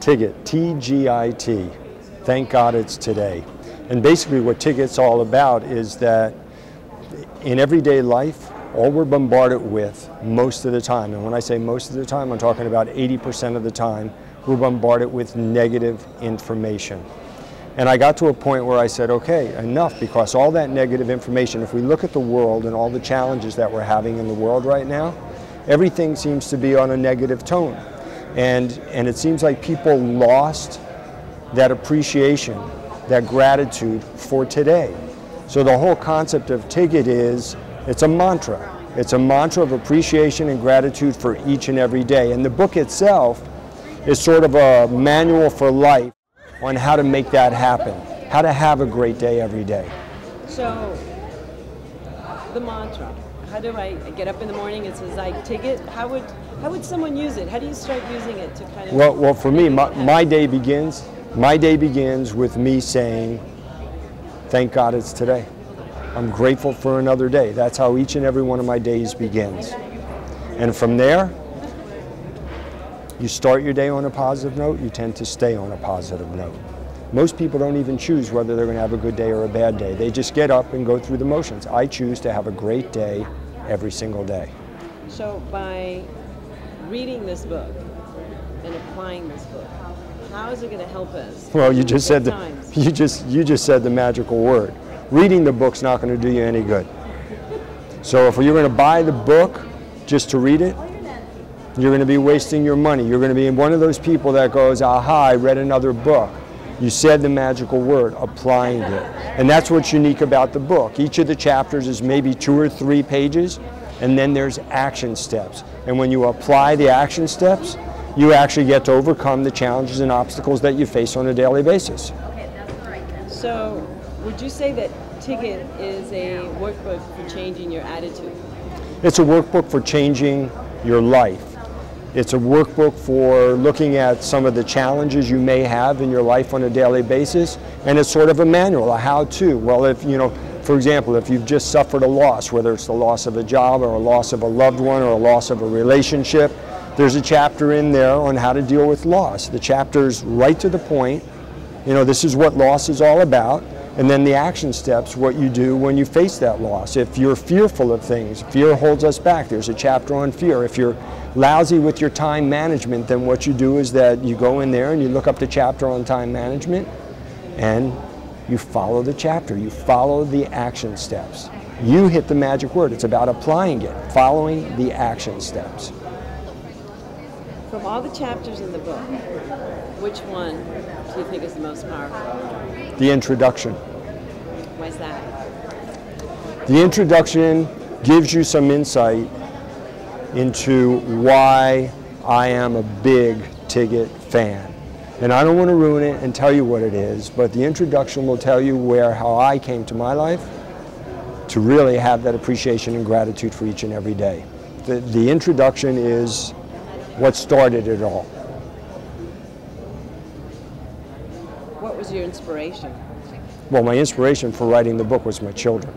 TGIT, T-G-I-T. Thank God it's today. And basically what TGIT's all about is that in everyday life, all we're bombarded with most of the time, and when I say most of the time, I'm talking about 80% of the time, we're bombarded with negative information. And I got to a point where I said, okay, enough, because all that negative information, if we look at the world and all the challenges that we're having in the world right now, everything seems to be on a negative tone. And it seems like people lost that appreciation, that gratitude for today. So the whole concept of TGIT is, it's a mantra. It's a mantra of appreciation and gratitude for each and every day. And the book itself is sort of a manual for life on how to make that happen, how to have a great day every day. So, the mantra, how do I get up in the morning, it says I TGIT, how would someone use it? How do you start using it to kind of... Well for me, my day begins with me saying, thank God it's today. I'm grateful for another day. That's how each and every one of my days begins. And from there, you start your day on a positive note, you tend to stay on a positive note. Most people don't even choose whether they're going to have a good day or a bad day. They just get up and go through the motions. I choose to have a great day every single day. So by reading this book and applying this book, how is it going to help us? Well, you just said you just said the magical word. Reading the book's not going to do you any good. So if you're going to buy the book just to read it, you're going to be wasting your money. You're going to be one of those people that goes, aha, I read another book. You said the magical word, applying it. And that's what's unique about the book. Each of the chapters is maybe 2 or 3 pages, and then there's action steps. And when you apply the action steps, you actually get to overcome the challenges and obstacles that you face on a daily basis. So, would you say that TGIT is a workbook for changing your attitude? It's a workbook for changing your life. It's a workbook for looking at some of the challenges you may have in your life on a daily basis, and it's sort of a manual, a how-to. Well, if you know, for example, if you've just suffered a loss, whether it's the loss of a job or a loss of a loved one or a loss of a relationship, there's a chapter in there on how to deal with loss. The chapter's right to the point. You know, this is what loss is all about. And then the action steps, what you do when you face that loss. If you're fearful of things, fear holds us back. There's a chapter on fear. If you're lousy with your time management, then what you do is that you go in there and you look up the chapter on time management and you follow the chapter. You follow the action steps. You hit the magic word. It's about applying it, following the action steps. From all the chapters in the book, which one do you think is the most powerful? The introduction. Why is that? The introduction gives you some insight into why I am a big TGIT fan. And I don't want to ruin it and tell you what it is, but the introduction will tell you how I came to my life to really have that appreciation and gratitude for each and every day. The introduction is what started it all. What was your inspiration? Well, my inspiration for writing the book was my children.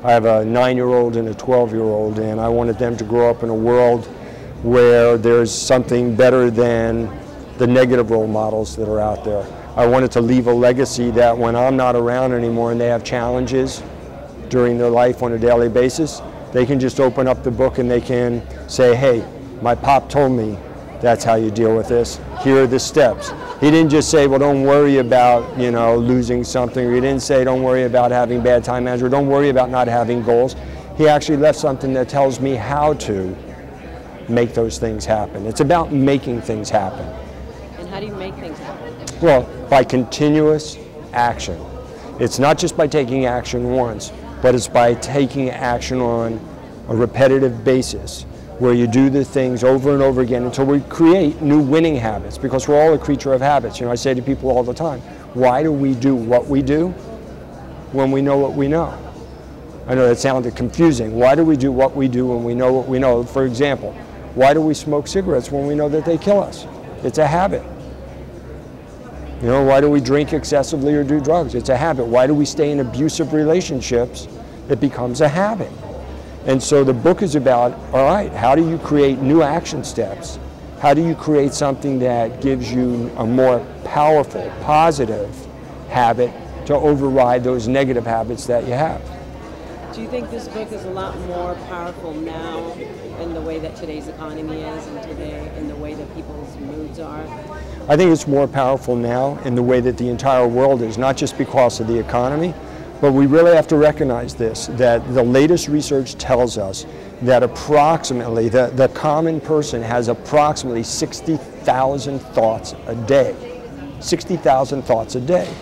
I have a 9-year-old and a 12-year-old, and I wanted them to grow up in a world where there's something better than the negative role models that are out there. I wanted to leave a legacy that when I'm not around anymore and they have challenges during their life on a daily basis, they can just open up the book and they can say, hey, my pop told me that's how you deal with this. Here are the steps. He didn't just say, well, don't worry about, you know, losing something. Or he didn't say, don't worry about having bad time management. Don't worry about not having goals. He actually left something that tells me how to make those things happen. It's about making things happen. And how do you make things happen? Well, by continuous action. It's not just by taking action once, but it's by taking action on a repetitive basis, where you do the things over and over again until we create new winning habits, because we're all a creature of habits. You know, I say to people all the time, why do we do what we do when we know what we know? I know that sounded confusing. Why do we do what we do when we know what we know? For example, why do we smoke cigarettes when we know that they kill us? It's a habit. You know, why do we drink excessively or do drugs? It's a habit. Why do we stay in abusive relationships? It becomes a habit. And so the book is about, all right, how do you create new action steps How do you create something that gives you a more powerful, positive habit to override those negative habits that you have? Do you think this book is a lot more powerful now in the way that today's economy is and today in the way that people's moods are? I think it's more powerful now in the way that the entire world is, not just because of the economy, but we really have to recognize this, that the latest research tells us that approximately, the common person has approximately 60,000 thoughts a day. 60,000 thoughts a day.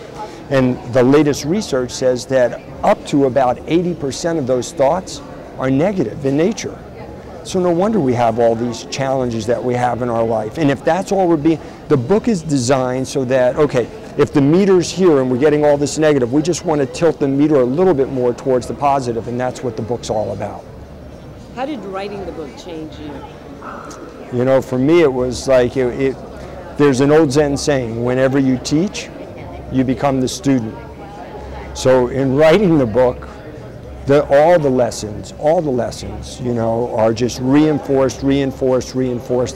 And the latest research says that up to about 80% of those thoughts are negative in nature. So no wonder we have all these challenges that we have in our life. And if that's all we're being, the book is designed so that, okay, if the meter's here and we're getting all this negative, we just want to tilt the meter a little bit more towards the positive, and that's what the book's all about. How did writing the book change you? You know, for me it was like, there's an old Zen saying, whenever you teach, you become the student. So in writing the book, all the lessons, you know, are just reinforced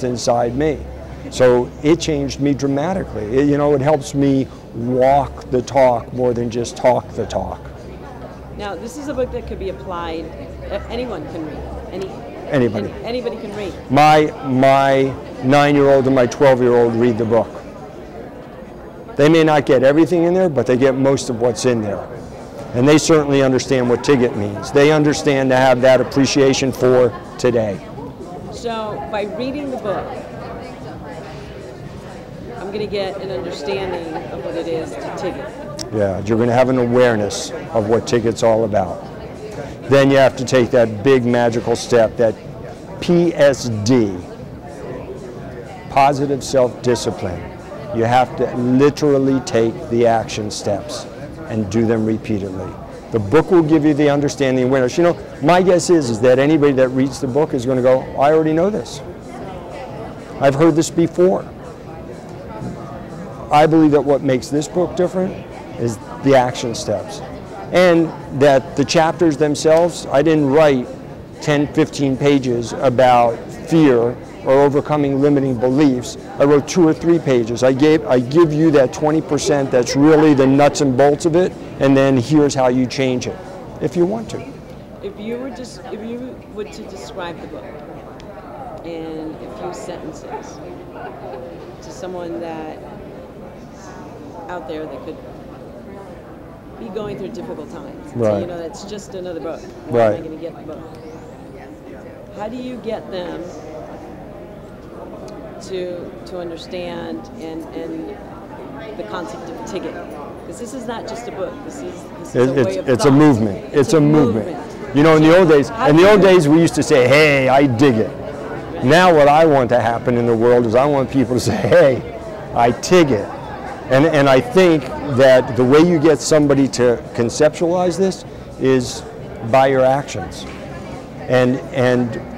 inside me. So it changed me dramatically. You know, it helps me walk the talk more than just talk the talk. Now, this is a book that could be applied, anyone can read. Anybody. Anybody can read. My 9-year-old and my 12-year-old read the book. They may not get everything in there, but they get most of what's in there. And they certainly understand what TGIT means. They understand to have that appreciation for today. So by reading the book, I'm going to get an understanding of what it is to TGIT. Yeah, you're going to have an awareness of what TGIT's all about. Then you have to take that big magical step, that PSD, positive self-discipline. You have to literally take the action steps and do them repeatedly. The book will give you the understanding and awareness. You know, my guess is that anybody that reads the book is going to go, I already know this. I've heard this before. I believe that what makes this book different is the action steps. And that the chapters themselves, I didn't write 10, 15 pages about fear or overcoming limiting beliefs. I wrote 2 or 3 pages. I give you that 20% that's really the nuts and bolts of it, and then here's how you change it, if you want to. If you were to describe the book in a few sentences to someone that out there that could be going through difficult times, Right. so, you know, that's just another book. Why am I Right. going to get the book? How do you get them to understand and the concept of TGIT? Because this is not just a book. This is a way of It's thought. a movement. It's a movement. You know, in the old days, we used to say, hey, I dig it. Right. Now what I want to happen in the world is I want people to say, hey, I TIG it. And I think that the way you get somebody to conceptualize this is by your actions. And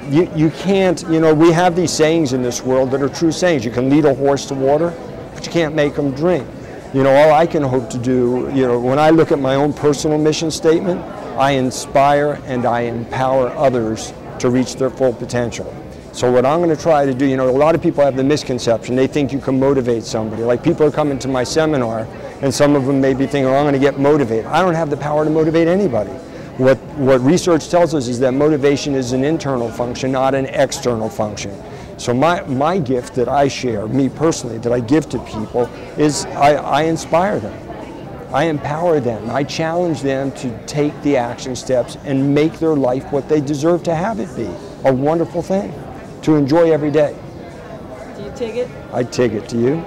you can't, you know, we have these sayings in this world that are true sayings. You can lead a horse to water, but you can't make them drink. You know, all I can hope to do, you know, when I look at my own personal mission statement, I inspire and I empower others to reach their full potential. So what I'm going to try to do, you know, a lot of people have the misconception. They think you can motivate somebody. Like people are coming to my seminar and some of them may be thinking, oh, I'm going to get motivated. I don't have the power to motivate anybody. What research tells us is that motivation is an internal function, not an external function. So my gift that I share, me personally, that I give to people is I inspire them. I empower them. I challenge them to take the action steps and make their life what they deserve to have it be. A wonderful thing to enjoy every day. Do you TIG it? I TIG it. To you?